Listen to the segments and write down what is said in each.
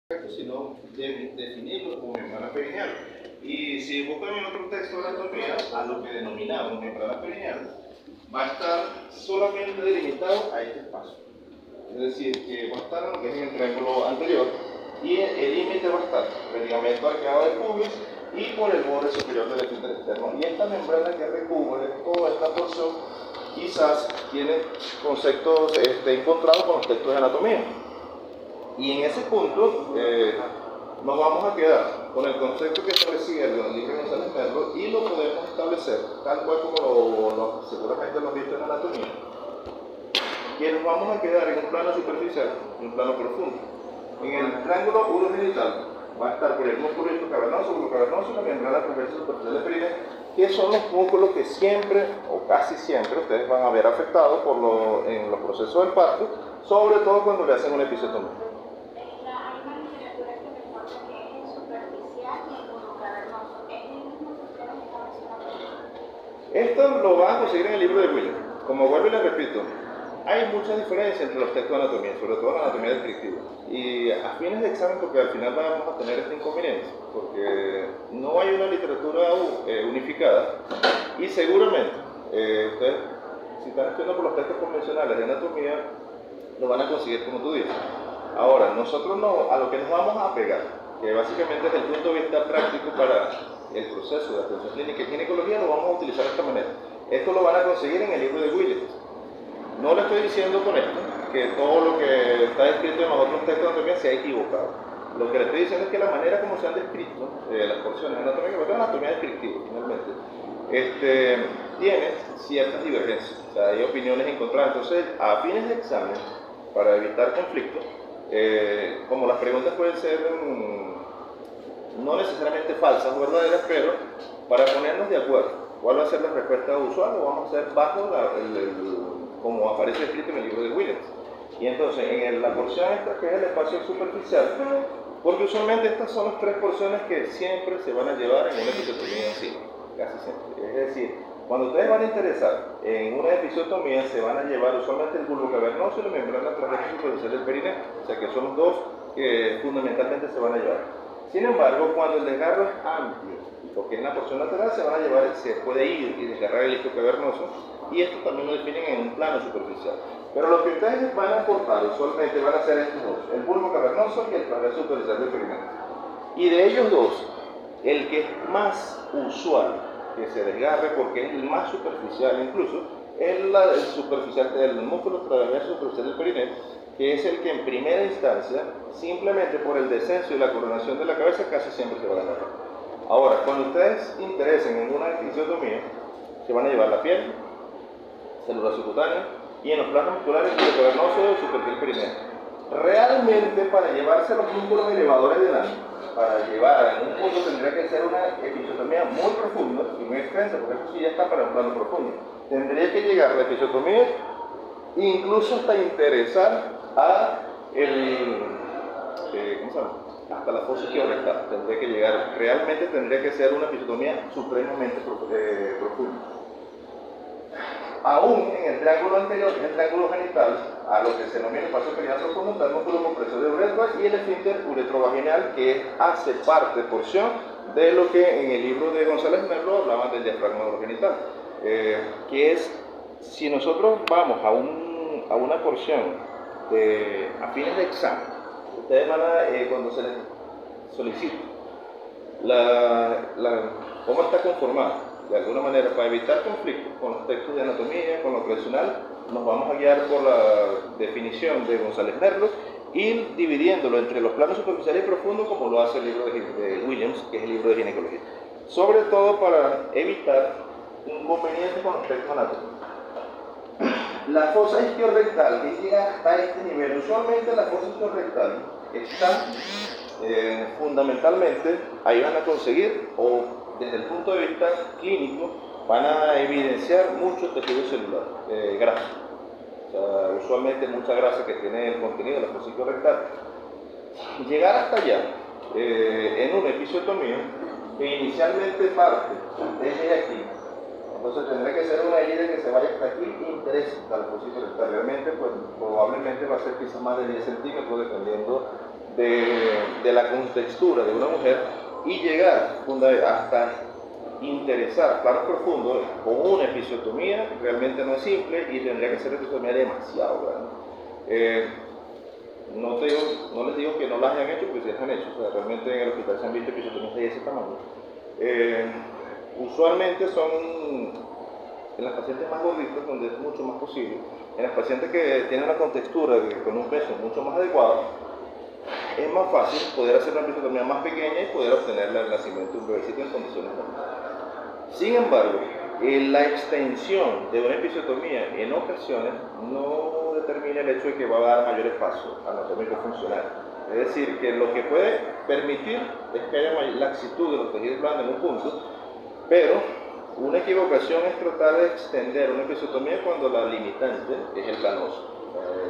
sino definirlo como membrana perineal. Y si buscan en otro texto de anatomía, a lo que denominamos membrana perineal, va a estar solamente delimitado a este espacio. Es decir, que va a estar en lo que es en el triángulo anterior y el límite va a estar por el ligamento arqueado del pubis y por el borde superior del esfínter externo. Y esta membrana que recubre toda esta porción quizás tiene conceptos encontrados con los textos de anatomía. Y en ese punto nos vamos a quedar con el concepto que establecía el libro de González Merlo y lo podemos establecer tal cual como seguramente lo visto en anatomía, que nos vamos a quedar en un plano superficial y un plano profundo. En el triángulo urogenital va a estar por el músculo cavernoso, la membrana transversa superficial del perineo, que son los músculos que siempre o casi siempre ustedes van a ver afectados en los procesos del parto, sobre todo cuando le hacen una episiotomía. Esto lo vas a conseguir en el libro de Williams. Como vuelvo y les repito, hay muchas diferencias entre los textos de anatomía, sobre todo la anatomía descriptiva. Y a fines de examen, porque al final vamos a tener este inconveniente, porque no hay una literatura unificada y seguramente ustedes, si están estudiando por los textos convencionales de anatomía, lo van a conseguir como tú dices. Ahora, nosotros a lo que nos vamos a pegar, que básicamente desde el punto de vista práctico para el proceso de atención clínica y ginecología, lo vamos a utilizar de esta manera. Esto lo van a conseguir en el libro de Williams. No le estoy diciendo con esto que todo lo que está escrito en los otros textos de anatomía sea equivocado. Lo que le estoy diciendo es que la manera como se han descrito las porciones anatómicas, porque es anatomía descriptiva finalmente, tiene ciertas divergencias. O sea, hay opiniones encontradas. Entonces, a fines de examen, para evitar conflictos, como las preguntas pueden ser no necesariamente falsas o verdaderas, pero para ponernos de acuerdo cuál va a ser la respuesta usual, lo vamos a hacer bajo como aparece escrito en el libro de Williams. Y entonces, en la porción esta, que es el espacio superficial, porque usualmente estas son las tres porciones que siempre se van a llevar en una episiotomía encima, casi siempre. Es decir, cuando ustedes van a interesar en una episiotomía, se van a llevar usualmente el bulbo cavernoso y la membrana transversa superficial del perineo, o sea que son los dos que fundamentalmente se van a llevar. Sin embargo, cuando el desgarro es amplio, porque en la porción lateral se puede ir y desgarrar el isquio cavernoso, y esto también lo definen en un plano superficial. Pero lo que ustedes van a aportar usualmente van a ser estos dos, el bulbo cavernoso y el transverso superficial del perineo. Y de ellos dos, el que es más usual que se desgarre, porque es el más superficial incluso, es el músculo transverso superficial del perineo, que es el que en primera instancia, simplemente por el descenso y la coronación de la cabeza, casi siempre se va a agarrar. Ahora, cuando ustedes interesen en una episiotomía, se van a llevar la piel, célula subcutánea, y en los planos musculares el cavernoso y superficial perineo. Realmente, para llevarse los músculos elevadores del ano, para llevar en un punto tendría que ser una episiotomía muy profunda y muy extensa, porque eso sí ya está para un plano profundo. Tendría que llegar la episiotomía incluso hasta interesar hasta la fosa isquiorectal. Tendría que llegar, realmente tendría que ser una episiotomía supremamente profunda. Aún en el triángulo anterior, que es el triángulo genital, a lo que se denomina espacio perineal profundo, está el músculo compresor de uretra y el esfínter uretrovaginal, que hace parte, porción, de lo que en el libro de González Merlo hablaban del diafragma urogenital, que es, si nosotros vamos a una porción a fines de examen, ustedes van a, cuando se les solicita cómo está conformado, de alguna manera, para evitar conflictos con los textos de anatomía, con lo tradicional, nos vamos a guiar por la definición de González Merlo, ir dividiéndolo entre los planos superficiales y profundos, como lo hace el libro de Williams, que es el libro de ginecología. Sobre todo para evitar inconvenientes con los textos anatómicos. La fosa isquiorrectal, que llega hasta este nivel, usualmente la fosa isquiorrectal está fundamentalmente, ahí van a conseguir, o desde el punto de vista clínico, van a evidenciar mucho tejido celular, grasa. O sea, usualmente mucha grasa que tiene el contenido de la fosa isquiorrectal. Llegar hasta allá, en una episiotomía, que inicialmente parte desde aquí, entonces tendrá que ser una herida que se vaya hasta aquí e interese a la fosa isquiorrectal. Realmente, pues, probablemente va a ser quizás más de 10 centímetros, dependiendo de de la contextura de una mujer y llegar hasta interesar planos profundos con una episiotomía realmente no es simple y tendría que ser una episiotomía demasiado grande. No les digo que no las hayan hecho, pues sí las han hecho. O sea, realmente en el hospital se han visto episiotomías de ese tamaño. Usualmente son en las pacientes más gorditas, donde es mucho más posible. En las pacientes que tienen una contextura con un peso mucho más adecuado, es más fácil poder hacer una episiotomía más pequeña y poder obtener el nacimiento de un bebecito en condiciones normales. Sin embargo, la extensión de una episiotomía en ocasiones no determina el hecho de que va a dar mayor espacio anatómico funcional. Es decir, que lo que puede permitir es que haya laxitud de los tejidos blandos en un punto, pero una equivocación es tratar de extender una episiotomía cuando la limitante es el planoso.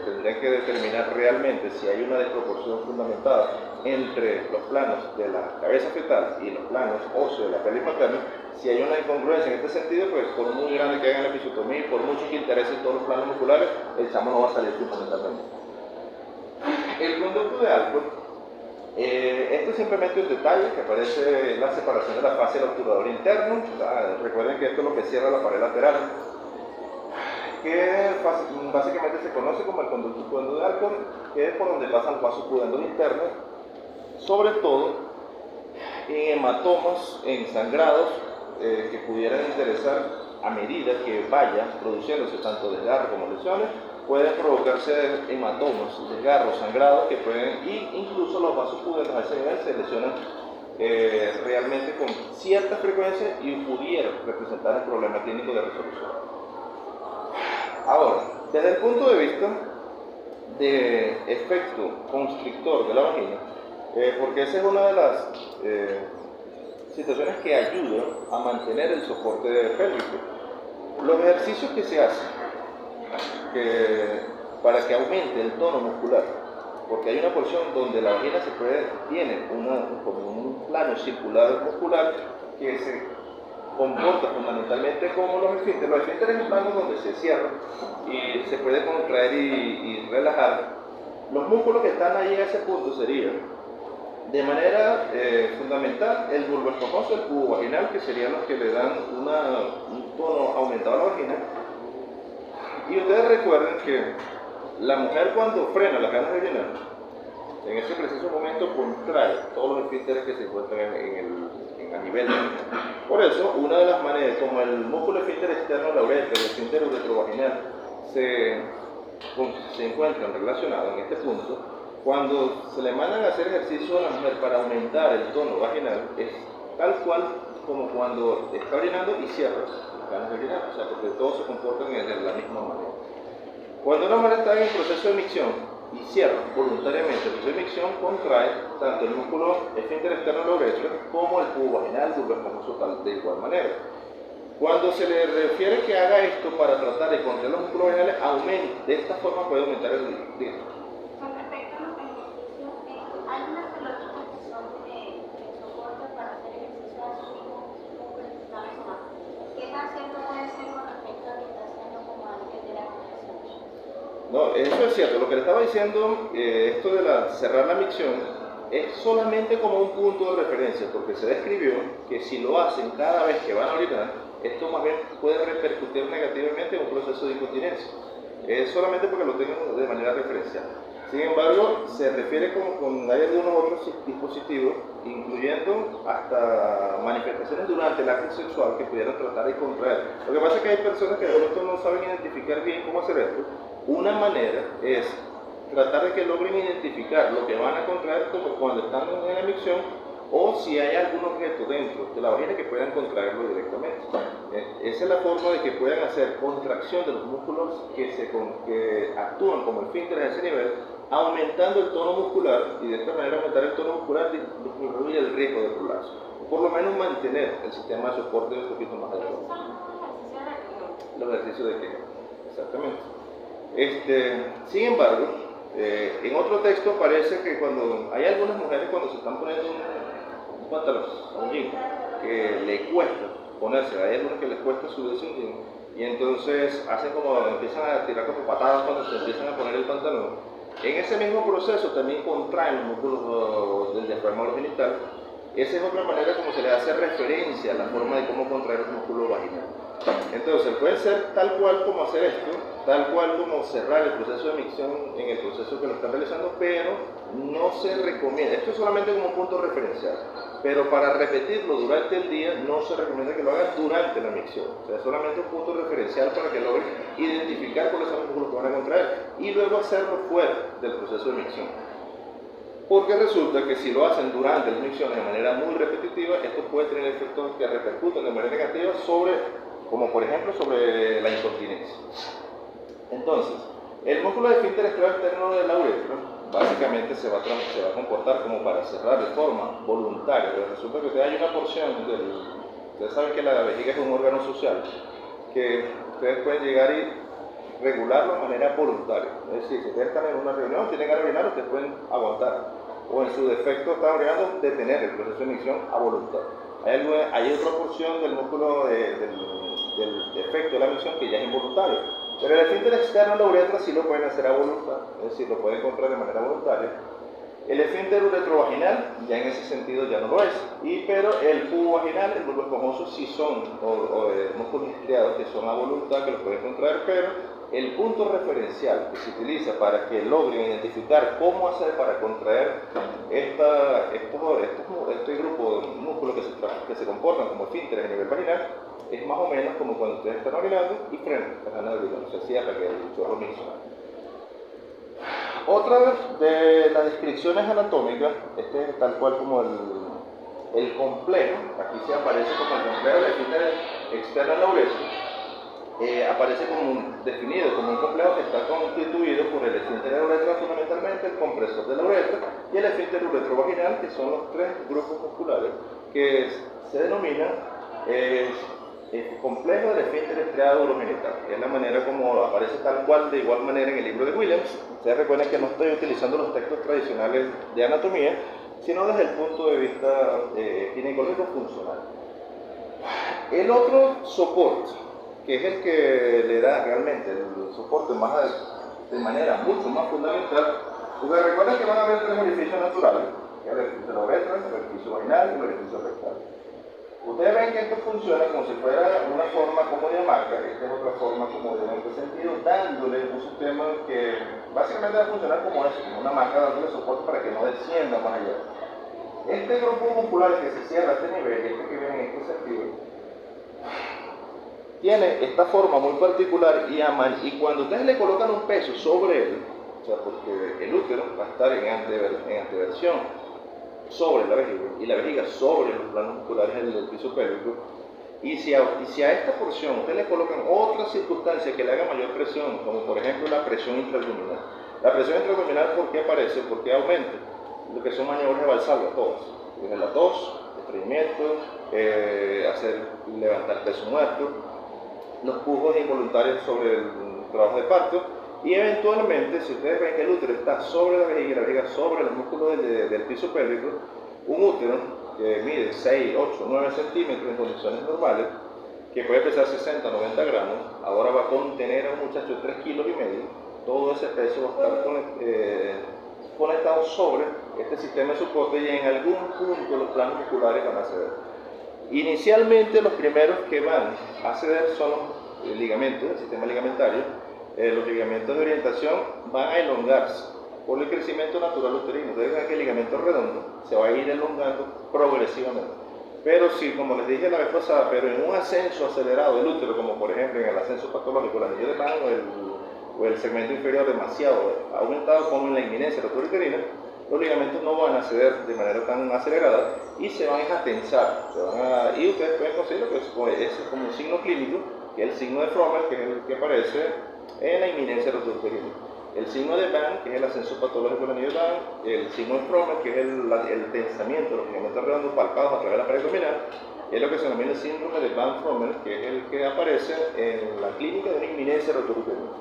Tendrían que determinar realmente si hay una desproporción fundamentada entre los planos de la cabeza fetal y los planos óseos de la pelvis materna. Si hay una incongruencia en este sentido, pues por muy grande que hagan la episiotomía y por mucho que interesen todos los planos musculares, el chamo no va a salir fundamentalmente. El conducto de Alport, esto es simplemente un detalle que aparece en la separación de la fascia del obturador interno. Recuerden que esto es lo que cierra la pared lateral, que básicamente se conoce como el conducto de Alport, que es por donde pasan los vasos pudendos internos, sobre todo en hematomas, en sangrados que pudieran interesar a medida que vaya produciéndose tanto desgarro como lesiones. Pueden provocarse hematomas, desgarros, sangrados que pueden, y incluso los vasos pudendos a ese nivel se lesionan realmente con cierta frecuencia y pudieran representar un problema clínico de resolución. Ahora, desde el punto de vista de efecto constrictor de la vagina, porque esa es una de las situaciones que ayudan a mantener el soporte pélvico. Los ejercicios que se hacen para que aumente el tono muscular, porque hay una porción donde la vagina tiene como un plano circular muscular que se comporta fundamentalmente como los esfínteres. Los esfínteres es un plano donde se cierra y se puede contraer y relajar. Los músculos que están ahí en ese punto serían, de manera fundamental, el bulbo esponjoso, el cubo vaginal, que serían los que le dan un tono aumentado a la vagina. Y ustedes recuerden que la mujer cuando frena las ganas de orinar, en ese preciso momento contrae todos los esfínteres que se encuentran a nivel de la vagina. Por eso, una de las maneras, como el músculo esfínter externo de la uretra y el esfínter uretrovaginal se encuentran relacionados en este punto, cuando se le mandan a hacer ejercicio a la mujer para aumentar el tono vaginal, es tal cual como cuando está orinando y cierra las ganas de orinar, o sea, porque todos se comportan de la misma manera. Cuando una mujer está en el proceso de micción y cierra voluntariamente el proceso de micción, contrae tanto el músculo esfínter externo de la uretra como el cubo vaginal, el bulbo esponjoso de igual manera. Cuando se le refiere que haga esto para tratar de contraer los músculos vaginales, de esta forma puede aumentar el ritmo. Con respecto a los ejercicios, hay unas pelotitas que son de soporte para hacer ejercicio de su mismo músculo. ¿Qué tan cierto puede ser con respecto a lo que está haciendo como antes de la contracción? No, eso es cierto. Lo que le estaba diciendo, esto de cerrar la micción, es solamente como un punto de referencia, porque se describió que si lo hacen cada vez que van a orinar, esto más bien puede repercutir negativamente en un proceso de incontinencia. Es solamente porque lo tengan de manera referencial. Sin embargo, se refiere hay algunos otros dispositivos, incluyendo hasta manifestaciones durante el acto sexual que pudieran tratar de contraer. Lo que pasa es que hay personas que de pronto no saben identificar bien cómo hacer esto. Una manera es tratar de que logren identificar lo que van a contraer como cuando están en la micción, o si hay algún objeto dentro de la vagina que puedan contraerlo directamente. Esa es la forma de que puedan hacer contracción de los músculos que actúan como esfínteres a ese nivel, aumentando el tono muscular, y de esta manera aumentar el tono muscular disminuye el riesgo de prolapso, o por lo menos mantener el sistema de soporte un poquito más adecuado. Los ejercicios de Kegel, exactamente. Sin embargo, en otro texto parece que cuando hay algunas mujeres cuando se están poniendo un pantalón, un jean, que le cuesta ponerse, hay algunas que les cuesta subirse un jean, y entonces hacen empiezan a tirar como patadas cuando se empiezan a poner el pantalón, En ese mismo proceso también contraen los músculos del diafragma genital. Esa es otra manera como se le hace referencia a la forma de cómo contraer el músculo vaginal. Entonces, puede ser tal cual como hacer esto, tal cual como cerrar el proceso de micción en el proceso que lo están realizando, pero no se recomienda, esto es solamente como un punto referencial, pero para repetirlo durante el día no se recomienda que lo hagan durante la micción, o sea, solamente un punto referencial para que logren identificar cuáles son los músculos que van a contraer y luego hacerlo fuera del proceso de micción. Porque resulta que si lo hacen durante las micciones de manera muy repetitiva, esto puede tener efectos que repercuten de manera negativa sobre, como por ejemplo, sobre la incontinencia. Entonces, el músculo de esfínter externo de la uretra básicamente se va a comportar como para cerrar de forma voluntaria, pero resulta que hay una porción ustedes saben que la vejiga es un órgano social, que ustedes pueden llegar y regularlo de manera voluntaria. Es decir, si ustedes están en una reunión, tienen que orinar, ustedes pueden aguantar. O en su defecto están orinando, detener el proceso de micción a voluntad. Hay otra porción del músculo del defecto de la micción que ya es involuntario. Pero el esfínter externo de la uretra sí lo pueden hacer a voluntad, es decir, lo pueden contraer de manera voluntaria. El esfínter uretrovaginal, ya en ese sentido ya no lo es, pero el pubo vaginal, el bulbo esponjoso, sí son músculos estriados que son a voluntad, que los pueden contraer, pero el punto referencial que se utiliza para que logren identificar cómo hacer para contraer este grupo de músculos que se comportan como esfínteres a nivel vaginal, es más o menos como cuando ustedes están orinando y frenan, se cierra, que el chorro mismo. Otra de las descripciones anatómicas, este es tal cual como el complejo, aquí se aparece como el complejo del esfínter externo de la uretra, aparece como definido como un complejo que está constituido por el esfínter de la uretra, fundamentalmente el compresor de la uretra y el esfínter uretrovaginal, que son los tres grupos musculares que se denominan el complejo del esfínter estriado urogenital. Es la manera como aparece tal cual, de igual manera en el libro de Williams. Ustedes recuerden que no estoy utilizando los textos tradicionales de anatomía, sino desde el punto de vista ginecológico funcional. El otro soporte, que es el que le da realmente el soporte de manera mucho más fundamental, porque recuerden que van a haber tres orificios naturales, que es el orificio de la uretra, el orificio vaginal y el orificio rectal. Ustedes ven que esto funciona como si fuera una forma como de marca, esta es otra forma como de este sentido, dándole un sistema que básicamente va a funcionar como eso, como una marca dándole soporte para que no descienda más allá. Este grupo muscular que se cierra a este nivel, este que ven en este sentido, tiene esta forma muy particular y cuando ustedes le colocan un peso sobre él, o sea, porque el útero va a estar en anteversión sobre la vejiga y la vejiga sobre los planos musculares del piso pélvico, y si a esta porción ustedes le colocan otra circunstancia que le haga mayor presión, como por ejemplo la presión intraabdominal. La presión intraabdominal, ¿por qué aparece? Porque aumenta lo que son maniobras de Valsalva, todas. Desde la tos, estreñimiento, levantar peso muerto, los pujos involuntarios sobre el trabajo de parto, y eventualmente, si ustedes ven que el útero está sobre la vejiga sobre los músculos del piso pélvico, un útero que mide 6, 8, 9 centímetros en condiciones normales, que puede pesar 60, 90 gramos, ahora va a contener a un muchacho de 3,5 kilos, todo ese peso va a estar conectado sobre este sistema de soporte y en algún punto los planos musculares van a ceder. Inicialmente los primeros que van a ceder son los ligamentos, el sistema ligamentario. Los ligamentos de orientación van a elongarse por el crecimiento natural uterino. Ustedes ven que el ligamento redondo se va a ir elongando progresivamente. Pero si, como les dije la vez pasada, pero en un ascenso acelerado del útero, como por ejemplo en el ascenso patológico, el anillo de Mann o el segmento inferior demasiado aumentado, como en la inminencia de la ruptura uterina, los ligamentos no van a ceder de manera tan acelerada y se van a tensar. Y ustedes pueden conseguir que es como un signo clínico, que es el signo de Frommel, que es el que aparece en la inminencia de la ruptura uterina. El signo de Mann, que es el ascenso patológico del anillo de Mann, el signo de Frommel, que es el tensamiento de los ligamentos redondos palpados a través de la pared abdominal, es lo que se denomina el síndrome de Mann-Frommel, que es el que aparece en la clínica de una inminencia de la ruptura uterina.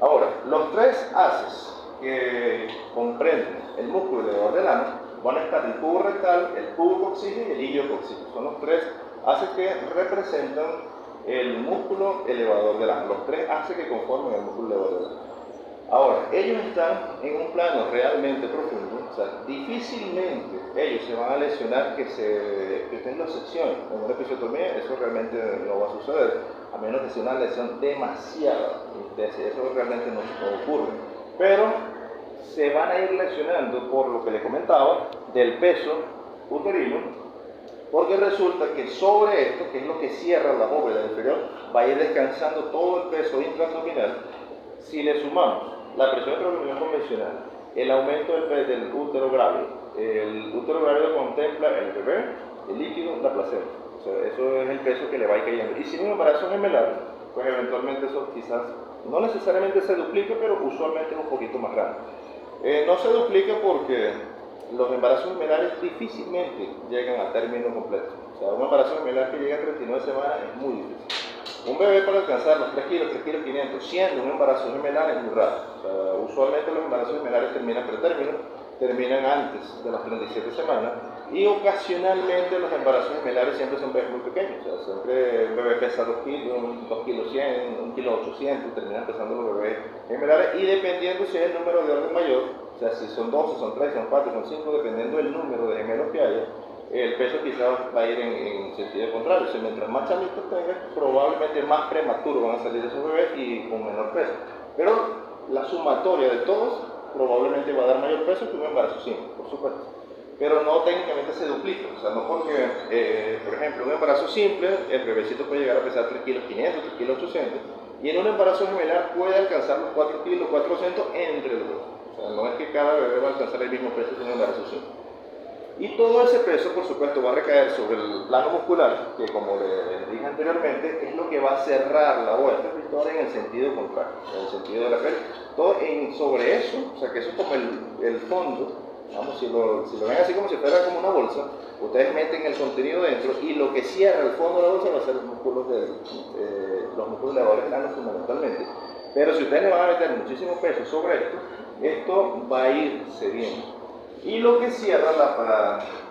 Ahora, los tres haces que comprenden el músculo elevador del ano van a estar el cubo rectal, el cubo coxígeo y el iliocoxígeo. Son los tres haces que representan el músculo elevador del ano, los tres haces que conforman el músculo elevador del ano. Ahora, ellos están en un plano realmente profundo, o sea, difícilmente ellos se van a lesionar que estén los secciones. En una episiotomía eso realmente no va a suceder, a menos que sea una lesión demasiada intensa, eso realmente no ocurre. Pero se van a ir lesionando por lo que les comentaba del peso uterino, porque resulta que sobre esto, que es lo que cierra la bóveda inferior, va a ir descansando todo el peso intraabdominal. Si le sumamos la presión intraabdominal convencional, el aumento del útero grávido, el útero grávido contempla el bebé, el líquido, la placenta. O sea, eso es el peso que le va a ir cayendo. Y si un embarazo gemelar, pues eventualmente eso quizás no necesariamente se duplique, pero usualmente es un poquito más grande. No se duplica porque los embarazos gemelares difícilmente llegan a término completo. O sea, un embarazo gemelar que llega a 39 semanas es muy difícil. Un bebé para alcanzar los 3 kilos, 3 kilos 500, siendo un embarazo gemelar es muy raro. O sea, usualmente los embarazos gemelares terminan pretérmino, terminan antes de las 37 semanas, y ocasionalmente los embarazos gemelares siempre son bebés muy pequeños. O sea, siempre un bebé pesa 2 kilos, 2 kilos 100, 1 kilo 800, terminan pesando los bebés gemelares, y dependiendo si es el número de orden mayor, o sea, si son 12, son 3, son 4, son 5, dependiendo del número de gemelos que haya, el peso quizás va a ir en sentido contrario. O sea, mientras más chamitos tengas, probablemente más prematuros van a salir esos bebés y con menor peso. Pero la sumatoria de todos probablemente va a dar mayor peso que un embarazo simple, por supuesto. Pero no técnicamente se duplica. O sea, no porque, por ejemplo, un embarazo simple, el bebecito puede llegar a pesar 3 kilos 500, 3 kilos 800, y en un embarazo gemelar puede alcanzar los 4 kilos 400 entre los dos. O sea, no es que cada bebé va a alcanzar el mismo peso que un embarazo simple. Y todo ese peso, por supuesto, va a recaer sobre el plano muscular, que como les dije anteriormente, es lo que va a cerrar la vuelta pectoral en el sentido contrario, en el sentido de la pelvis. Todo sobre eso, o sea que eso es como el fondo, vamos, si lo ven así como si fuera como una bolsa, ustedes meten el contenido dentro y lo que cierra el fondo de la bolsa va a ser los músculos elevadores del ano fundamentalmente. Pero si ustedes le van a meter muchísimo peso sobre esto va a ir cediendo. Y lo que cierra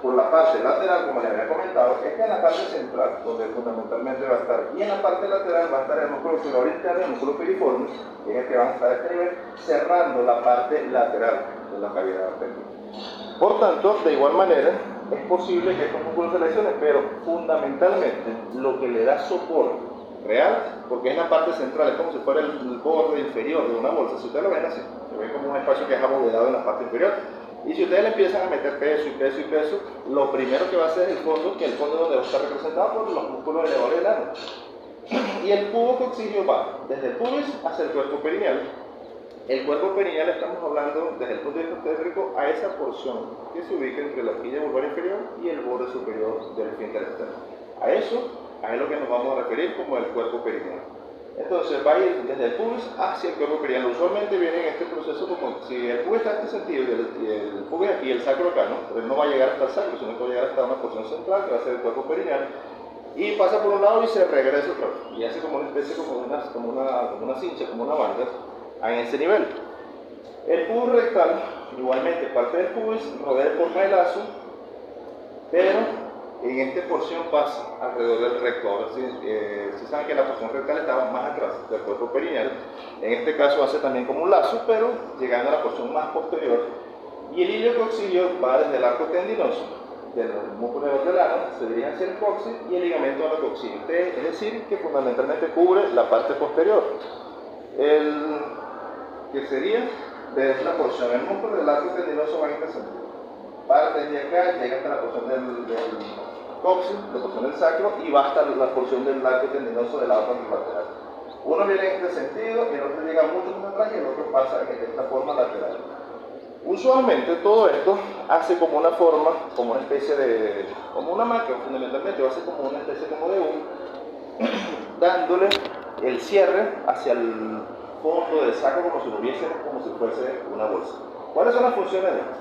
por la parte lateral, como les había comentado, es que en la parte central, donde fundamentalmente va a estar, y en la parte lateral va a estar el músculo superior interno y el músculo piriforme, que es el que va a estar a este nivel, cerrando la parte lateral de la cavidad pélvica. Por tanto, de igual manera, es posible que estos músculos se lesionen, pero fundamentalmente lo que le da soporte real, porque es la parte central, es como si fuera el borde inferior de una bolsa. Si ustedes lo ven así, se ve como un espacio que es abovedado en la parte inferior. Y si ustedes le empiezan a meter peso y peso y peso, lo primero que va a hacer es el fondo, que el fondo donde va a estar representado por los músculos elevadores del ano. Y el cubo coxígeo va desde el pubis hacia el cuerpo perineal. El cuerpo perineal estamos hablando desde el punto de vista obstétrico a esa porción que se ubica entre la horquilla vulvar inferior y el borde superior del esfínter externo. A eso es lo que nos vamos a referir como el cuerpo perineal. Entonces va a ir desde el pubis hacia el cuerpo perineal. Usualmente viene en este proceso como si el pubis está en este sentido y el pubis aquí y el sacro acá, ¿no? Pero no va a llegar hasta el sacro, sino que va a llegar hasta una porción central que va a ser el cuerpo perineal, y pasa por un lado y se regresa otra vez y hace como una especie como una cincha, como una banda en ese nivel. El pubis rectal igualmente parte del pubis, rodea el pormelazo, pero en esta porción pasa alrededor del recto. Ahora si saben que la porción rectal estaba más atrás del cuerpo perineal, en este caso hace también como un lazo, pero llegando a la porción más posterior, y el ilio coxígeo va desde el arco tendinoso del músculo del ano, se dirige hacia el coxis y el ligamento anacoxígeo, es decir, que fundamentalmente cubre la parte posterior. El que sería desde la porción, el músculo del arco tendinoso va en este sentido. Parte de acá, llega hasta la porción del coxis, la porción del sacro, y va hasta la porción del arco tendinoso del lado lateral. Uno viene en este sentido, el otro llega mucho más atrás y el otro pasa en esta forma lateral. Usualmente todo esto hace como una forma, como una especie de, como una marca fundamentalmente, va a ser como una especie como de U, dándole el cierre hacia el fondo del sacro como si lo viésemos como si fuese una bolsa. ¿Cuáles son las funciones de esto?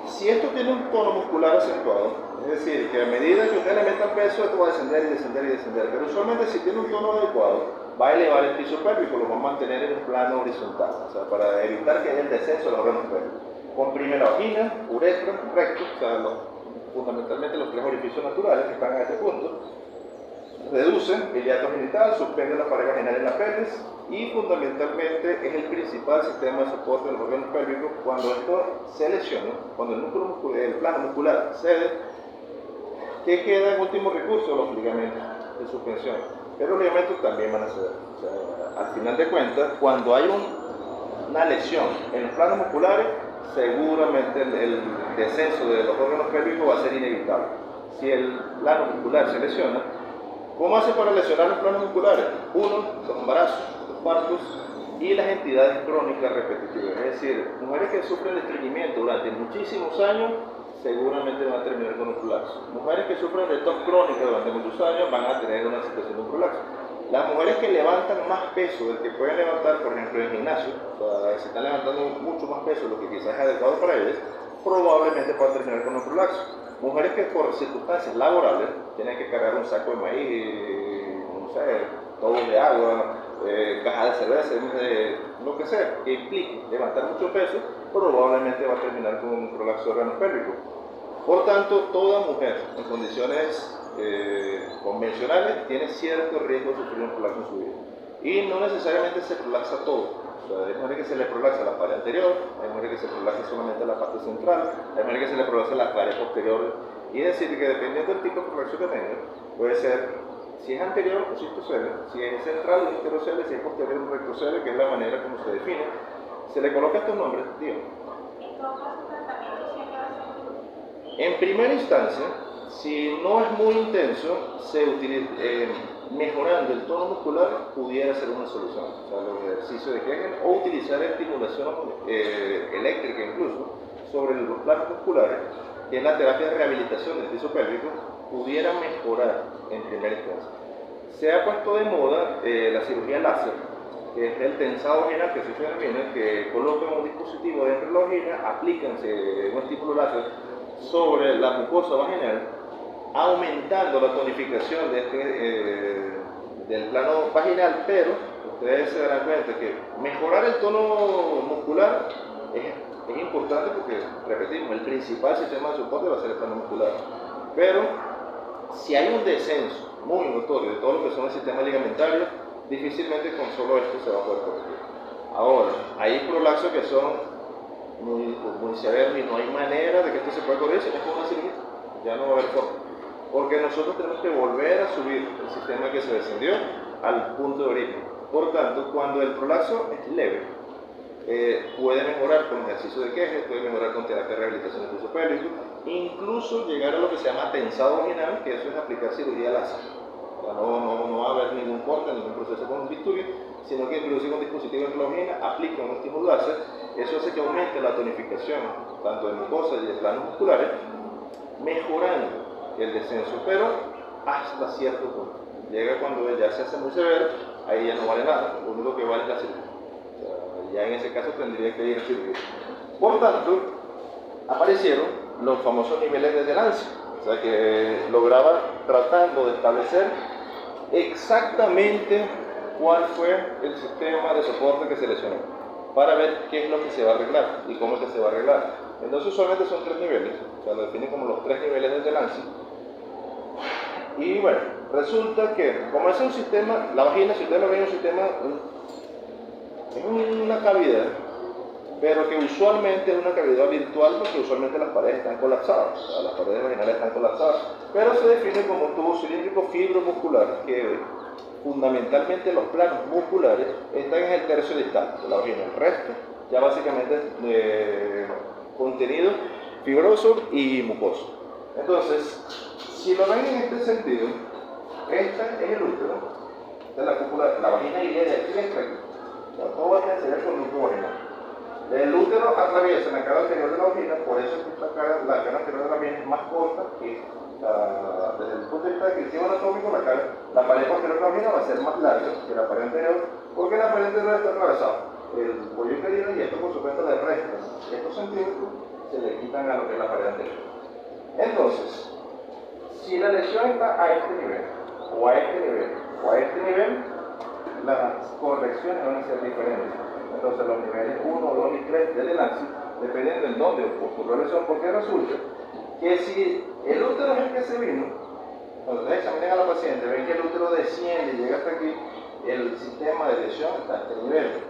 Si esto tiene un tono muscular acentuado, es decir, que a medida que usted le meta peso, esto va a descender y descender y descender, pero usualmente si tiene un tono adecuado, va a elevar el piso pélvico, lo va a mantener en un plano horizontal, o sea, para evitar que haya el descenso de los órganos pélvicos. Comprime la vagina, uretra, recto, o sea, fundamentalmente los tres orificios naturales que están a este punto. Reduce el hiato genital, suspende la pared vaginal en la pelvis, y fundamentalmente es el principal sistema de soporte de los órganos pélvicos. Cuando esto se lesiona, cuando el plano muscular cede, ¿qué queda en último recurso? Los ligamentos de suspensión. Pero los ligamentos también van a ceder. O sea, al final de cuentas, cuando hay una lesión en los planos musculares, seguramente el descenso de los órganos pélvicos va a ser inevitable. Si el plano muscular se lesiona, ¿cómo hace para lesionar los planos musculares? Uno, los embarazos, los partos y las entidades crónicas repetitivas. Es decir, mujeres que sufren de estreñimiento durante muchísimos años, seguramente van a terminar con un prolapso. Mujeres que sufren de tos crónica durante muchos años van a tener una situación de un prolapso. Las mujeres que levantan más peso del que pueden levantar, por ejemplo, en el gimnasio, o sea, si están levantando mucho más peso de lo que quizás es adecuado para ellas, probablemente puedan terminar con un prolapso. Mujeres que por circunstancias laborales tienen que cargar un saco de maíz, no sé, tobos de agua, cajas de cerveza, lo que sea, que implique levantar mucho peso, probablemente va a terminar con un prolapso de órganos pélvicos. Por tanto, toda mujer en condiciones convencionales tiene cierto riesgo de sufrir un prolapso en su vida. Y no necesariamente se prolapsa todo. O sea, hay mujeres que se le prolapsa la pared anterior, hay mujeres que se prolapsa solamente la parte central, hay mujeres que se le prolapsa la pared posterior. Y es decir, que dependiendo del tipo de prolapso que tenga, puede ser, si es anterior, un cistocele, si es central, un histerocele, si es posterior, un rectocele, que es la manera como se define. Se le coloca estos nombres, dígame. En todo caso, el tratamiento siempre va a ser En primera instancia, si no es muy intenso, mejorando el tono muscular pudiera ser una solución. O sea, los ejercicios de Kegel o utilizar estimulación eléctrica incluso sobre los planos musculares, que es la terapia de rehabilitación del piso pélvico, pudiera mejorar en primera instancia. Se ha puesto de moda la cirugía láser, que es el tensado vaginal, que se denomina, que colocan un dispositivo dentro de la vagina, aplican un estímulo láser sobre la mucosa vaginal, aumentando la tonificación del plano vaginal, pero ustedes se darán cuenta que mejorar el tono muscular es importante porque, repetimos, el principal sistema de soporte va a ser el plano muscular. Pero si hay un descenso muy notorio de todo lo que son el sistema ligamentario, difícilmente con solo esto se va a poder corregir. Ahora, hay prolapsos que son muy severos y no hay manera de que esto se pueda corregir si no es con una cirugía. Ya no va a haber forma. Porque nosotros tenemos que volver a subir el sistema que se descendió al punto de origen. Por tanto, cuando el prolapso es leve, puede mejorar con ejercicio de Kegel, puede mejorar con terapia de rehabilitación del piso pélvico, incluso llegar a lo que se llama tensado vaginal, que eso es aplicar cirugía láser. O sea, no va a haber ningún corte, ningún proceso con un bisturí, sino que introducir un dispositivo en la vagina, aplica un estímulo láser, eso hace que aumente la tonificación tanto de mucosa y de planos musculares, mejorando el descenso, pero hasta cierto punto. Llega cuando ya se hace muy severo, ahí ya no vale nada, lo único que vale es la cirugía. O sea, ya en ese caso tendría que ir a cirugía. Por tanto, aparecieron los famosos niveles de Delancey, o sea que lograba tratando de establecer exactamente cuál fue el sistema de soporte que se lesionó, para ver qué es lo que se va a arreglar y cómo es que se va a arreglar. Entonces usualmente son 3 niveles, o sea lo definen como los 3 niveles de Delancey. Y bueno, resulta que como es un sistema, la vagina, si ustedes lo ven, es un sistema, es una cavidad, pero que usualmente es una cavidad virtual porque usualmente las paredes están colapsadas, o sea, las paredes vaginales están colapsadas, pero se define como un tubo cilíndrico fibromuscular que fundamentalmente los planos musculares están en el tercio distal de la vagina, el resto ya básicamente es contenido fibroso y mucoso. Entonces, si lo ven en este sentido, este es el útero de la cúpula, la vagina iría de aquí a aquí, todo va a tener con el núcleo vaginal. El útero atraviesa la cara anterior de la vagina, por eso es que la cara anterior de la vagina es más corta que desde el punto de vista descriptivo anatómico, la pared posterior de la vagina va a ser más larga que la pared anterior, porque la pared anterior está atravesada. El cuello uterino, y esto por supuesto le resta estos centímetros, se le quitan a lo que es la pared anterior. Entonces, si la lesión está a este nivel, o a este nivel, o a este nivel, las correcciones van a ser diferentes. Entonces los niveles 1, 2 y 3 de Delancey, dependiendo en dónde ocurrió la lesión, porque resulta que si el útero es el que se vino, cuando ustedes examinen a la paciente, ven que el útero desciende y llega hasta aquí, el sistema de lesión está a este nivel.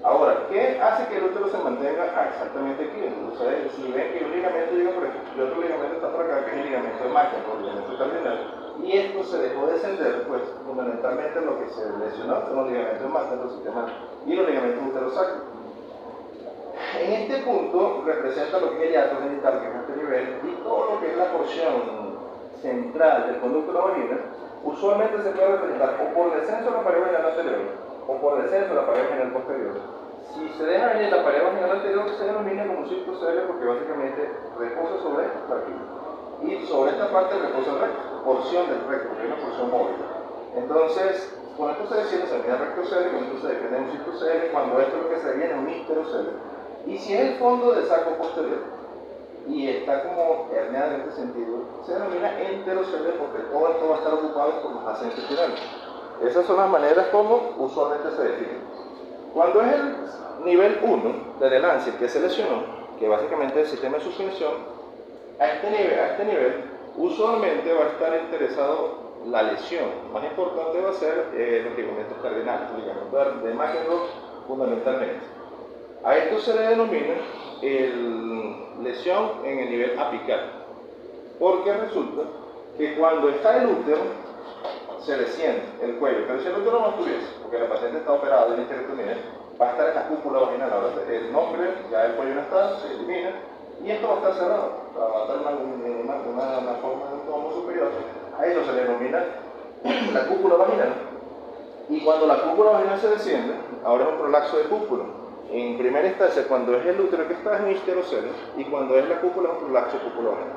Ahora, ¿qué hace que el útero se mantenga exactamente aquí? Entonces, si ven que un ligamento llega por aquí, y otro ligamento está por acá, que es el ligamento de Máquina, o el ligamento cardinal, y esto se dejó descender, pues fundamentalmente lo que se lesionó son los ligamentos de Máquina, los sistemas y los ligamentos uterosacros. En este punto representa lo que es el hiato genital, que es este nivel, y todo lo que es la porción central del conducto de la vagina, usualmente se puede representar o por descenso de la pared vaginal anterior o por descenso de la pared vaginal posterior. Si se deja venir la pared vaginal anterior, se denomina como un círculo célere porque básicamente reposa sobre esta parte y sobre esta parte reposa el recto, porción del recto, que es una porción móvil. Entonces, con esto se defiende, se defiende recto célere, con esto se defiende un círculo célere, cuando esto es lo que se viene un icterocélere. Y si es el fondo del saco posterior y está como herniado en este sentido, se denomina enterocélere porque todo esto va a estar ocupado por los vasos intestinales. Esas son las maneras como usualmente se define. Cuando es el nivel 1 de Delancey que se lesionó, que básicamente es el sistema de suspensión, a este nivel usualmente va a estar interesado la lesión. Más importante va a ser los ligamentos cardinales, los ligamentos de McEnroe fundamentalmente. A esto se le denomina lesión en el nivel apical, porque resulta que cuando está el útero se desciende el cuello, pero si el útero no estuviese, porque la paciente está operada de una histerectomía, va a estar en la cúpula vaginal. Ahora el nombre, ya el cuello no está, se elimina y esto va a estar cerrado, va a estar una forma de un tomo superior. A eso se le denomina la cúpula vaginal, y cuando la cúpula vaginal se desciende, ahora es un prolapso de cúpula. En primera instancia, cuando es el útero que está en histerocélere y cuando es la cúpula, es un prolapso cúpula vaginal.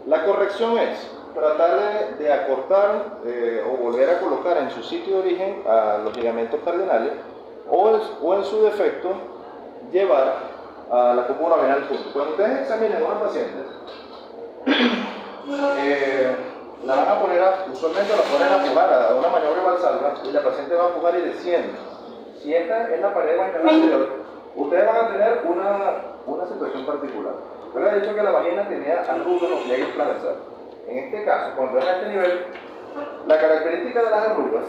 La corrección es tratar de acortar o volver a colocar en su sitio de origen a los ligamentos cardinales o en su defecto llevar a la cúpula vaginal al punto. Cuando ustedes examinen a una paciente, la van a poner usualmente la ponen a pujar a una maniobra valsalva y la paciente va a pujar y desciende. Si esta es la pared vaginal anterior, ustedes van a tener una situación particular. Yo les he dicho que la vagina tenía arrugas en los pliegues transversales. En este caso, cuando es a este nivel, la característica de las arrugas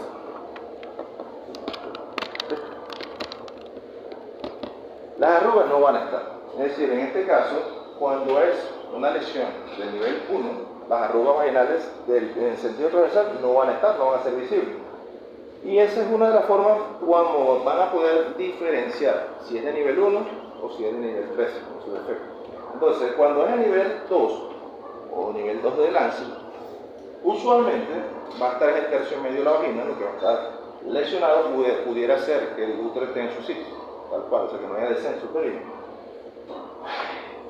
no van a estar. Es decir, en este caso, cuando es una lesión del nivel 1, las arrugas vaginales en sentido transversal no van a estar, no van a ser visibles. Y esa es una de las formas como van a poder diferenciar si es de nivel 1 o si es de nivel 3, en su defecto. Entonces, cuando es de nivel 2 o nivel 2 de Delancey, usualmente va a estar en el tercio medio de la vagina, lo que va a estar lesionado pudiera ser que el útero esté en su sitio, tal cual, o sea que no haya descenso uterino.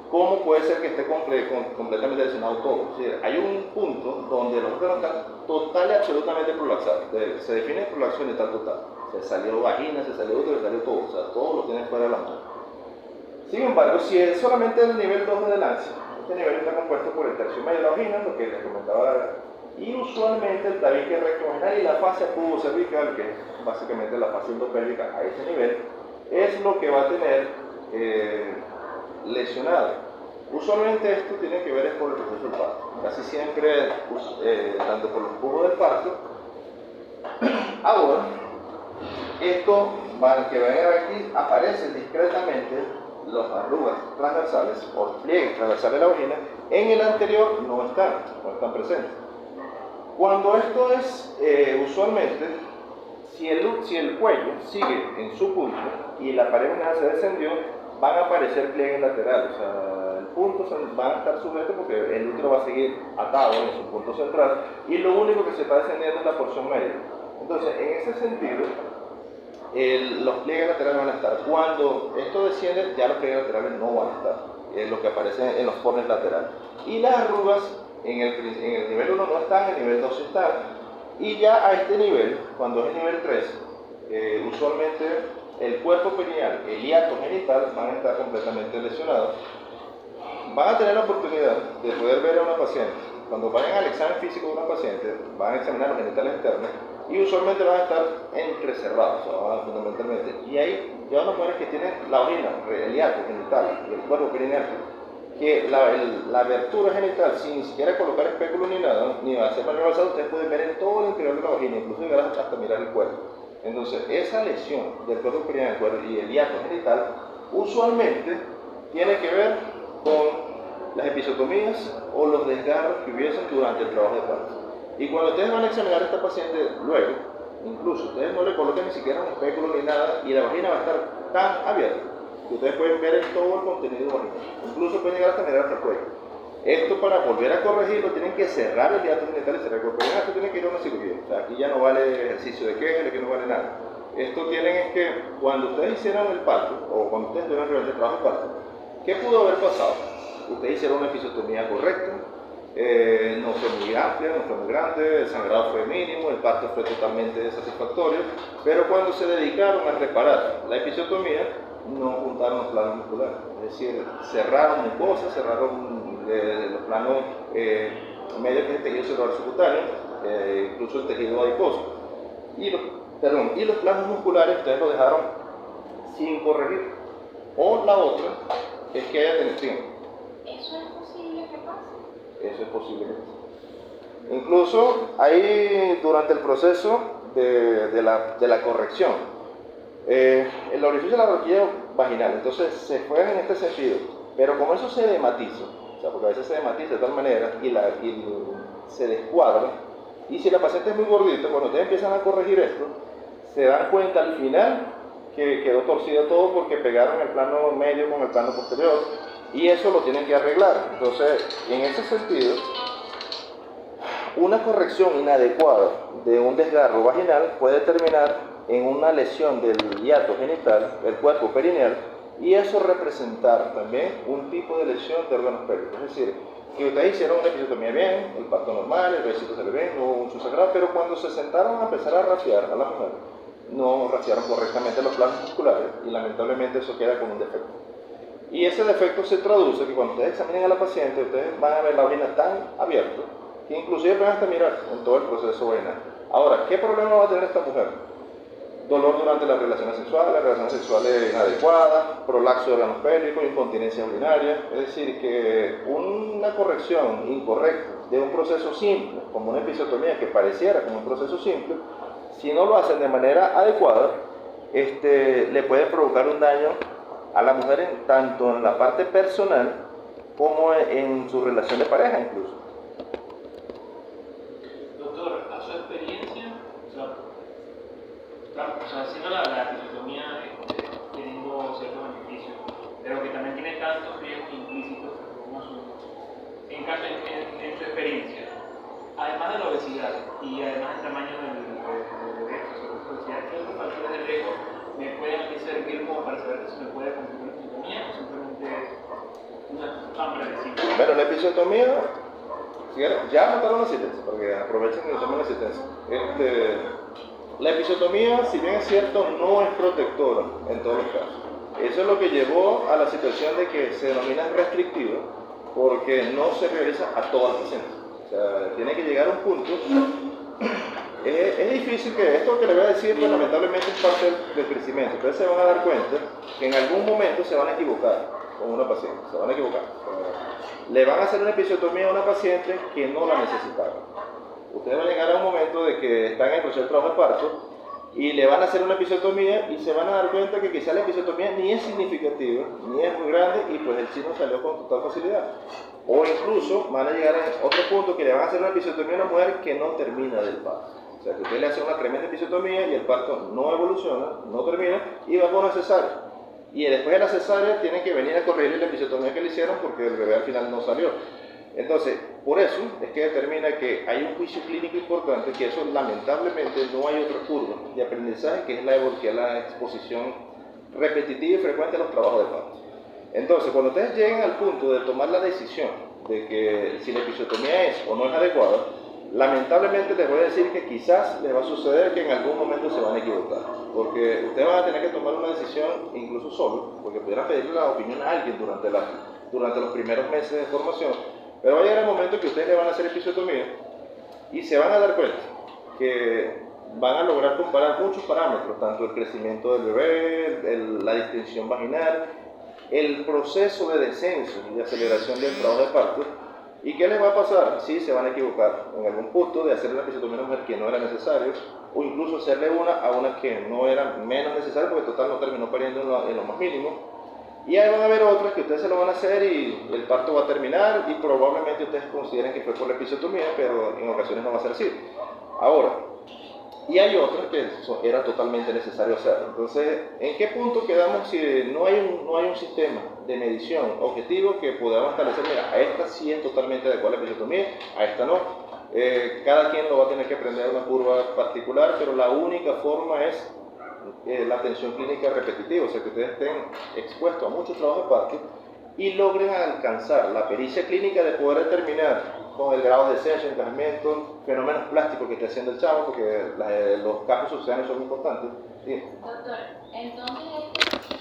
¿Cómo puede ser que esté completamente lesionado todo? Es decir, hay un punto donde los úteros están total y absolutamente prolapsados. Se define prolapso genital total. Se salió vagina, se salió útero, se salió todo. O sea, todo lo tiene fuera de la mano. Sin embargo, si es solamente el nivel 2 de Delancey, este nivel está compuesto por el tercio medio de la vagina, lo que les comentaba, y usualmente el tabique recto vaginal y la fascia pubocervical, que es básicamente la fascia endopélvica a ese nivel, es lo que va a tener lesionado. Usualmente esto tiene que ver por el proceso del parto. Casi siempre, tanto por los pujos del parto. Ahora, esto que ven aquí aparecen discretamente las arrugas transversales o pliegues transversales de la vagina. En el anterior no están presentes. Cuando esto es usualmente, si el cuello sigue en su punto y la pared vaginal se descendió, van a aparecer pliegues laterales. O sea, el punto van a estar sujetos porque el útero va a seguir atado en su punto central y lo único que se está descendiendo es la porción media. Entonces, en ese sentido, los pliegues laterales van a estar. Cuando esto desciende, ya los pliegues laterales no van a estar. Es lo que aparece en los fornes laterales. Y las arrugas en el nivel 1 no están, en el nivel 2 están. Y ya a este nivel, cuando es el nivel 3, usualmente el cuerpo perineal, el hiato genital van a estar completamente lesionados. Van a tener la oportunidad de poder ver a una paciente. Cuando vayan al examen físico de una paciente, van a examinar los genitales externos y usualmente van a estar entrecerrados, o sea, fundamentalmente. Y ahí ya unas mujeres que tienen la vagina, el hiato genital y el cuerpo perineal, que la abertura genital, sin ni siquiera colocar espéculo ni nada, ni hacer maniobra basada, ustedes pueden ver en todo el interior de la vagina, incluso llegar hasta mirar el cuerpo. Entonces, esa lesión del cuerpo perineal y el hiato genital usualmente tiene que ver con las episiotomías o los desgarros que hubiesen durante el trabajo de parto. Y cuando ustedes van a examinar a esta paciente luego, incluso ustedes no le colocan ni siquiera un espéculo ni nada y la vagina va a estar tan abierta que ustedes pueden ver en todo el contenido vaginal. Incluso pueden llegar hasta mirar hasta el cuello. Esto para volver a corregirlo tienen que cerrar el hiato genital y cerrar el cuerpo. Esto tiene que ir a una cirugía. O sea, aquí ya no vale ejercicio de Kegel, aquí no vale nada. Esto tienen es que cuando ustedes hicieron el parto o cuando ustedes tuvieron el trabajo de parto, ¿qué pudo haber pasado? Ustedes hicieron una episiotomía correcta, no fue muy amplia, no fue muy grande, el sangrado fue mínimo, el parto fue totalmente satisfactorio, pero cuando se dedicaron a reparar la episiotomía, no juntaron los planos musculares, es decir, cerraron mucosas, cerraron los planos medios que es el tejido celular subcutáneo, incluso el tejido adiposo, y los planos musculares ustedes lo dejaron sin corregir. O la otra es que haya tensión. ¿Eso es posible que pase? Eso es posible que pase. Incluso ahí durante el proceso de la corrección, el orificio de la rosquilla vaginal, entonces se fue en este sentido, pero como eso se edematiza, o sea, porque a veces se edematiza de tal manera y se descuadra, y si la paciente es muy gordita, cuando ustedes empiezan a corregir esto, se dan cuenta al final que quedó torcido todo porque pegaron el plano medio con el plano posterior y eso lo tienen que arreglar. Entonces, en ese sentido, una corrección inadecuada de un desgarro vaginal puede terminar en una lesión del hiato genital, el cuerpo perineal, y eso representar también un tipo de lesión de órganos pélvicos. Es decir, que ustedes hicieron una episiotomía bien, el parto normal, el besito se le ve, no hubo un sagrado, pero cuando se sentaron a empezar a rafiar a la mujer, no raciaron correctamente los planos musculares y lamentablemente eso queda con un defecto. Y ese defecto se traduce que cuando ustedes examinen a la paciente, ustedes van a ver la vagina tan abierta que inclusive pueden hasta mirar en todo el proceso vaginal. Ahora, ¿qué problema va a tener esta mujer? Dolor durante las relaciones sexuales inadecuadas, prolapso de órganos pélvicos, incontinencia urinaria. Es decir, que una corrección incorrecta de un proceso simple, como una episiotomía que pareciera como un proceso simple, si no lo hacen de manera adecuada, le puede provocar un daño a la mujer tanto en la parte personal como en su relación de pareja incluso. Doctor, a su experiencia, haciendo la episiotomía teniendo ciertos beneficios, pero que también tiene tantos riesgos implícitos como en su experiencia, además de la obesidad y además del tamaño del bebé, ¿qué otros factores de riesgo me pueden servir como para saber si me puede cumplir una episiotomía o simplemente una hambre de sí? Bueno, la episiotomía, ya anotaron la asistencia, porque aprovechen y tomen la asistencia. La episiotomía, si bien es cierto, no es protectora en todos los casos. Eso es lo que llevó a la situación de que se denomina restrictiva, porque no se realiza a todas las pacientes. O sea, tiene que llegar a un punto. Es difícil que esto que le voy a decir, pues lamentablemente es parte del crecimiento. Ustedes se van a dar cuenta que en algún momento se van a equivocar con una paciente, se van a equivocar. Le van a hacer una episiotomía a una paciente que no la necesitaba. Ustedes van a llegar a un momento de que están en el proceso de trabajo de parto y le van a hacer una episiotomía y se van a dar cuenta que quizá la episiotomía ni es significativa, ni es muy grande y pues el sino salió con total facilidad. O incluso van a llegar a otro punto que le van a hacer una episiotomía a una mujer que no termina del parto. O sea, que usted le hace una tremenda episiotomía y el parto no evoluciona, no termina y va por una cesárea. Y después de la cesárea tienen que venir a corregir la episiotomía que le hicieron porque el bebé al final no salió. Entonces, por eso es que determina que hay un juicio clínico importante, que eso lamentablemente no hay otra curva de aprendizaje que es la exposición repetitiva y frecuente a los trabajos de parto. Entonces, cuando ustedes lleguen al punto de tomar la decisión de que si la episiotomía es o no es adecuada, lamentablemente les voy a decir que quizás les va a suceder que en algún momento se van a equivocar, porque ustedes van a tener que tomar una decisión incluso solo, porque pudieran pedirle la opinión a alguien durante los primeros meses de formación, pero va a llegar el momento que ustedes le van a hacer episiotomía y se van a dar cuenta que van a lograr comparar muchos parámetros, tanto el crecimiento del bebé, la distensión vaginal, el proceso de descenso y de aceleración del trabajo de parto, ¿Y qué les va a pasar? Sí, se van a equivocar en algún punto de hacerle una episiotomía a una mujer que no era necesario, o incluso hacerle una a una que no era menos necesaria, porque total no terminó pariendo en lo más mínimo. Y ahí van a haber otras que ustedes se lo van a hacer y el parto va a terminar y probablemente ustedes consideren que fue por la episiotomía, pero en ocasiones no va a ser así. Ahora, y hay otras que era totalmente necesario hacer. Entonces, ¿en qué punto quedamos si no hay un sistema de medición objetivo que podamos establecer? Mira, a esta sí es totalmente adecuada la episiotomía, a esta no. Cada quien lo va a tener que aprender a una curva particular, pero la única forma es la atención clínica repetitiva, o sea que ustedes estén expuestos a muchos trabajos de parto y logren alcanzar la pericia clínica de poder determinar con el grado de descenso, encajamiento, fenómenos plásticos que esté haciendo el chavo, porque los campos sociales son importantes. ¿Sí? Doctor, entonces esto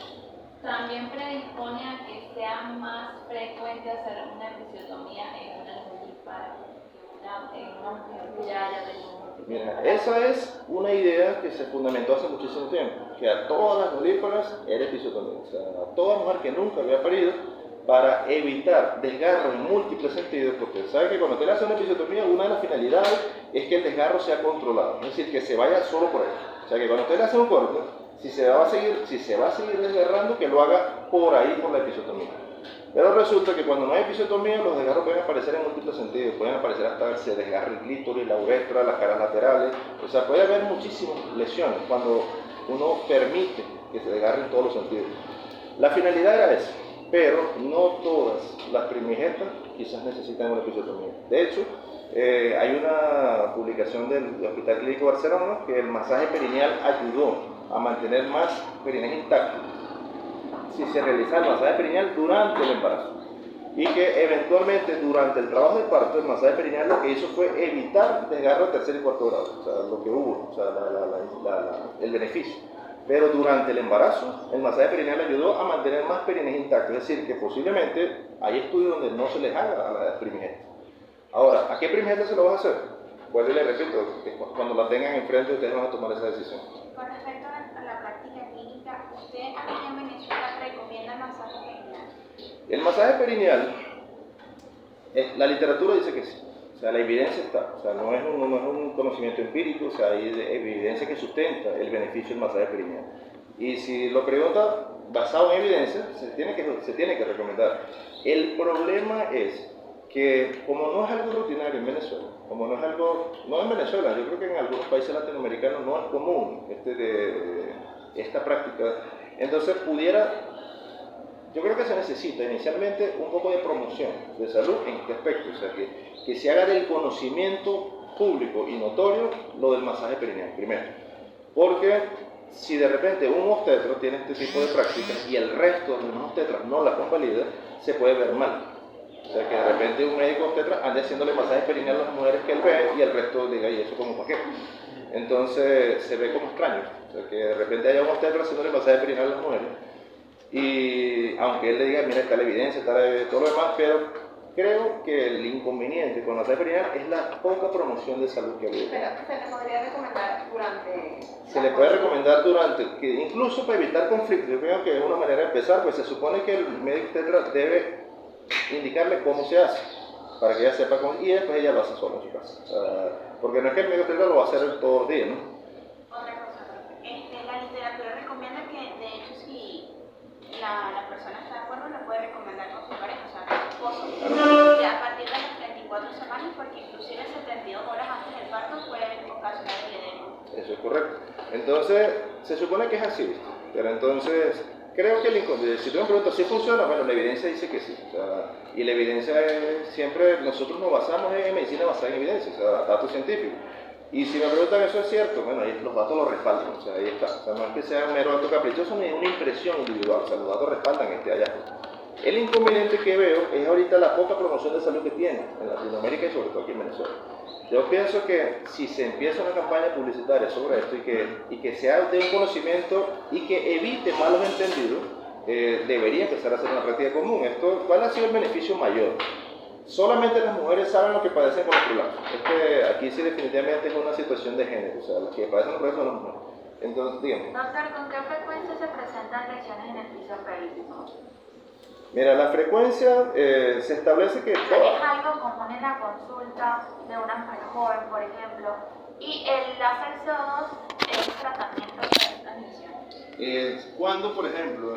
también predispone a que sea más frecuente hacer una episiotomía en una nulípara que en una mujer que ya haya tenido. Mira, esa es una idea que se fundamentó hace muchísimo tiempo, que a todas las nulíparas era episiotomía, o sea, a toda mujer que nunca había parido, para evitar desgarro en múltiples sentidos, porque sabe que cuando usted le hace una episiotomía, una de las finalidades es que el desgarro sea controlado, es decir, que se vaya solo por ahí. O sea, que cuando usted le hace un corte, si se va a seguir desgarrando, que lo haga por ahí, por la episiotomía. Pero resulta que cuando no hay episiotomía, los desgarros pueden aparecer en múltiples sentidos, pueden aparecer hasta se desgarra el clítoris, la uretra, las caras laterales, o sea, puede haber muchísimas lesiones cuando uno permite que se desgarre en todos los sentidos. La finalidad era esa, pero no todas las primigentas quizás necesitan una episiotomía. De hecho, hay una publicación del Hospital Clínico Barcelona que el masaje perineal ayudó a mantener más perineos intactos si se realiza el masaje perineal durante el embarazo, y que eventualmente durante el trabajo de parto el masaje perineal lo que hizo fue evitar desgarro de tercer y cuarto grado, o sea, lo que hubo, o sea, el beneficio. Pero durante el embarazo el masaje perineal ayudó a mantener más perineos intactos, es decir, que posiblemente hay estudios donde no se les haga a las primigenias. Ahora, ¿a qué primigenia se lo vas a hacer? Vuelvo y le repito, que cuando la tengan enfrente ustedes van a tomar esa decisión. Con respecto a la práctica clínica, ¿usted aquí en Venezuela recomienda masaje perineal? El masaje perineal, la literatura dice que sí, o sea, la evidencia está, o sea, no es un conocimiento empírico, o sea, hay evidencia que sustenta el beneficio del masaje perineal. Y si lo pregunta basado en evidencia, se tiene que recomendar. El problema es que como no es algo rutinario en Venezuela, como no es algo, no en Venezuela, yo creo que en algunos países latinoamericanos no es común esta práctica, entonces yo creo que se necesita inicialmente un poco de promoción de salud en este aspecto, o sea, que se haga del conocimiento público y notorio lo del masaje perineal, primero, porque si de repente un obstetra tiene este tipo de prácticas y el resto de los obstetras no la convalida, se puede ver mal. O sea, que de repente un médico obstetra ande haciéndole masajes perineal a las mujeres que él ve y el resto diga, ¿y eso como para qué? Entonces se ve como extraño. O sea, que de repente haya un obstetra haciéndole masajes perineal a las mujeres y aunque él le diga, mira, está la evidencia, está todo lo demás, pero creo que el inconveniente con la masaje perineal es la poca promoción de salud que hay. Pero se le podría recomendar durante... Se le puede recomendar que incluso para evitar conflictos, yo creo que es una manera de empezar, pues se supone que el médico obstetra debe indicarle cómo se hace, para que ella sepa cómo, y después ella lo hace sola en su casa. Porque no es que el médico obstetra lo va a hacer todos los días, ¿no? Otra cosa, la literatura recomienda que, de hecho, si la persona está de acuerdo, lo puede recomendar con su pareja, o sea, con su esposo, ya a partir de las 34 semanas, porque inclusive 72 horas antes del parto puede ocasionar el edema. Eso es correcto. Entonces, se supone que es así, ¿viste? Pero entonces, creo que si tú me preguntas si funciona, bueno, la evidencia dice que sí. O sea, y la evidencia es, siempre nosotros nos basamos en medicina basada en evidencia, o sea, datos científicos. Y si me preguntan eso es cierto, bueno, ahí los datos lo respaldan, o sea, ahí está. O sea, no es que sea un mero dato caprichoso ni una impresión individual, o sea, los datos respaldan este hallazgo. El inconveniente que veo es ahorita la poca promoción de salud que tiene en Latinoamérica y sobre todo aquí en Venezuela. Yo pienso que si se empieza una campaña publicitaria sobre esto y que sea de un conocimiento y que evite malos entendidos, debería empezar a ser una práctica común. ¿Cuál ha sido el beneficio mayor? Solamente las mujeres saben lo que padecen con los prolapsos. Aquí sí definitivamente es una situación de género, o sea, las que padecen los prolapsos son las mujeres. Entonces, dígame. Doctor, ¿con qué frecuencia se presentan lesiones en el piso pélvico? Mira, la frecuencia se establece que Es algo común en la consulta de una mujer joven, por ejemplo, y el láser CO2 es tratamiento para esta lesión. cuando, por ejemplo,